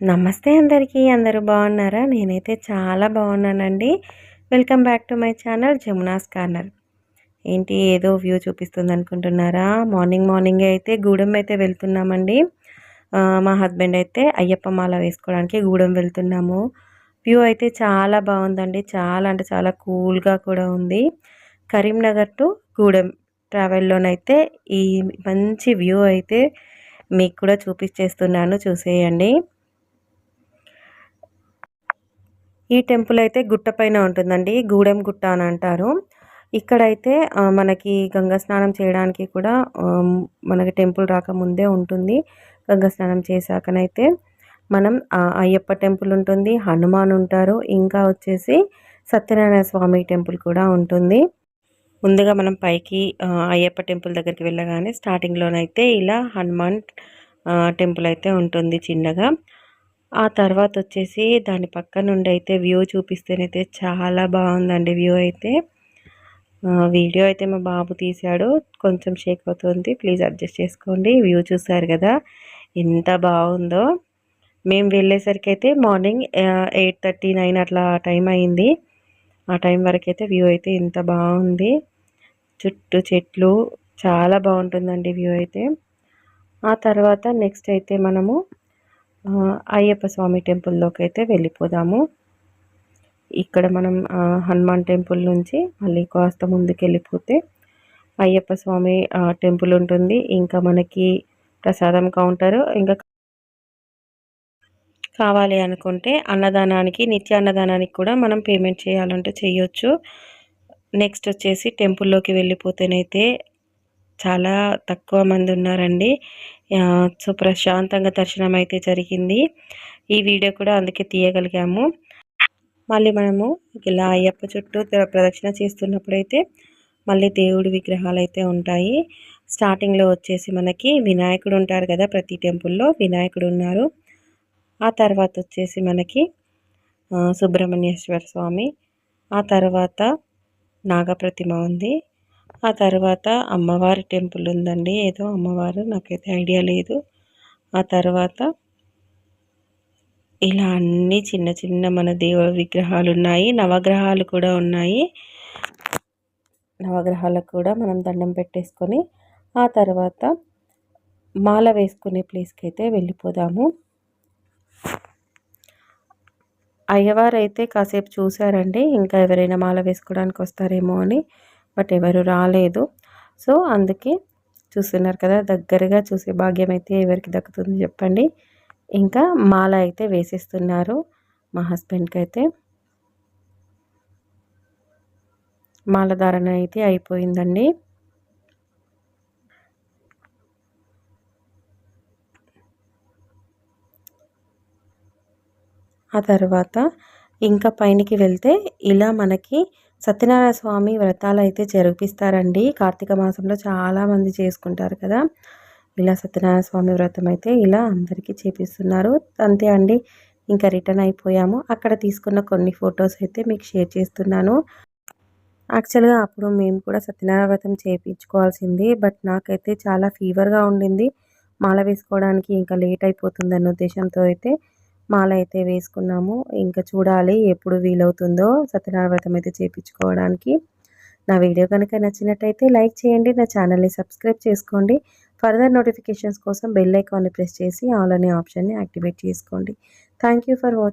నమస్తే అందరికీ. అందరూ బాగున్నారా? నేనైతే చాలా బాగున్నానండి. Welcome back to my channel Jamuna's corner. ఏంటి ఏదో వ్యూ చూపిస్తుంది అనుకుంటున్నారా? మార్నింగే అయితే గూడెం అయితే వెళ్తున్నామండి. మా హస్బెండ్ అయితే అయ్యప్ప మాల వేసుకోవడానికి గూడెం వెళ్తున్నాము. వ్యూ అయితే చాలా బాగుందండి. చాలా అంటే చాలా కూల్గా కూడా ఉంది. కరీంనగర్ టు గూడెం ట్రావెల్లోనైతే ఈ మంచి వ్యూ అయితే మీకు కూడా చూపించేస్తున్నాను, చూసేయండి. ఈ టెంపుల్ అయితే గుట్ట పైన ఉంటుందండి. గూడెం గుట్ట అని అంటారు. ఇక్కడైతే మనకి గంగా స్నానం చేయడానికి కూడా మనకి టెంపుల్ రాకముందే ఉంటుంది. గంగా స్నానం చేశాకనైతే మనం అయ్యప్ప టెంపుల్ ఉంటుంది, హనుమాన్ ఉంటారు, ఇంకా వచ్చేసి సత్యనారాయణ స్వామి టెంపుల్ కూడా ఉంటుంది. ముందుగా మనం పైకి అయ్యప్ప టెంపుల్ దగ్గరికి వెళ్ళగానే స్టార్టింగ్లోనైతే ఇలా హనుమాన్ టెంపుల్ అయితే ఉంటుంది చిన్నగా. ఆ తర్వాత వచ్చేసి దాని పక్క నుండి అయితే వ్యూ చూపిస్తేనైతే చాలా బాగుందండి. వ్యూ అయితే వీడియో అయితే మా బాబు తీశాడు, కొంచెం షేక్ అవుతుంది, ప్లీజ్ అడ్జస్ట్ చేసుకోండి. వ్యూ చూసారు కదా ఎంత బాగుందో. మేము వెళ్ళేసరికి అయితే మార్నింగ్ 8:30, 9 అట్లా టైం అయింది. ఆ టైం వరకు అయితే వ్యూ అయితే ఇంత బాగుంది. చుట్టూ చెట్లు చాలా బాగుంటుందండి వ్యూ అయితే. ఆ తర్వాత నెక్స్ట్ అయితే మనము అయ్యప్ప స్వామి టెంపుల్లోకి అయితే వెళ్ళిపోదాము. ఇక్కడ మనం హనుమాన్ టెంపుల్ నుంచి మళ్ళీ కాస్త ముందుకు వెళ్ళిపోతే అయ్యప్ప స్వామి టెంపుల్ ఉంటుంది. ఇంకా మనకి ప్రసాదం కౌంటరు, ఇంకా కావాలి అనుకుంటే అన్నదానానికి, నిత్య అన్నదానానికి కూడా మనం పేమెంట్ చేయాలంటే చేయొచ్చు. నెక్స్ట్ వచ్చేసి టెంపుల్లోకి వెళ్ళిపోతేనైతే చాలా తక్కువ మంది ఉన్నారండి. సో ప్రశాంతంగా దర్శనం అయితే జరిగింది. ఈ వీడియో కూడా అందుకే తీయగలిగాము. మళ్ళీ మనము ఇలా అయ్యప్ప చుట్టూ ప్రదక్షిణ చేస్తున్నప్పుడైతే మళ్ళీ దేవుడి విగ్రహాలు అయితే ఉంటాయి. స్టార్టింగ్లో వచ్చేసి మనకి వినాయకుడు ఉంటారు కదా, ప్రతి టెంపుల్లో వినాయకుడు ఉన్నారు. ఆ తర్వాత వచ్చేసి మనకి సుబ్రహ్మణ్యేశ్వర స్వామి, ఆ తర్వాత నాగప్రతిమ ఉంది, ఆ తర్వాత అమ్మవారి టెంపుల్ ఉందండి, ఏదో అమ్మవారు నాకైతే ఐడియా లేదు. ఆ తర్వాత ఇలా అన్ని చిన్న చిన్న మన దేవుడి విగ్రహాలు ఉన్నాయి. నవగ్రహాలు కూడా ఉన్నాయి. నవగ్రహాలకు కూడా మనం దండం పెట్టేసుకొని ఆ తర్వాత మాల వేసుకునే ప్లేస్కి అయితే వెళ్ళిపోదాము. అయ్యవారు అయితే కాసేపు చూశారండి, ఇంకా ఎవరైనా మాల వేసుకోవడానికి వస్తారేమో అని. బట్ ఎవరు రాలేదు. సో అందుకే చూస్తున్నారు కదా, దగ్గరగా చూసే భాగ్యం అయితే ఎవరికి దక్కుతుంది చెప్పండి. ఇంకా మాల అయితే వేసేస్తున్నారు. మా హస్బెండ్కి అయితే మాల ధారణ అయితే అయిపోయిందండి. ఆ తర్వాత ఇంకా పైనకి వెళ్తే ఇలా మనకి సత్యనారాయణ స్వామి వ్రతాలు అయితే జరిపిస్తారండి. కార్తీక మాసంలో చాలామంది చేసుకుంటారు కదా. ఇలా సత్యనారాయణ స్వామి వ్రతం అయితే ఇలా అందరికీ చేపిస్తున్నారు. అంతే అండి, ఇంకా రిటర్న్ అయిపోయాము. అక్కడ తీసుకున్న కొన్ని ఫొటోస్ అయితే మీకు షేర్ చేస్తున్నాను. యాక్చువల్గా అప్పుడు మేము కూడా సత్యనారాయణ వ్రతం చేయించుకోవాల్సింది, బట్ నాకైతే చాలా ఫీవర్గా ఉండింది. మాల వేసుకోవడానికి ఇంకా లేట్ అయిపోతుంది అన్న ఉద్దేశంతో అయితే మాల అయితే వేసుకున్నాము. ఇంకా చూడాలి ఎప్పుడు వీలవుతుందో సత్యనారాయణ వ్రతం అయితే చేయించుకోవడానికి. నా వీడియో కనుక నచ్చినట్టయితే లైక్ చేయండి, నా ఛానల్ని సబ్స్క్రైబ్ చేసుకోండి. ఫర్దర్ నోటిఫికేషన్స్ కోసం బెల్ ఐకాన్ని ప్రెస్ చేసి ఆల్ అనే ఆప్షన్ని యాక్టివేట్ చేసుకోండి. Thank you for watching.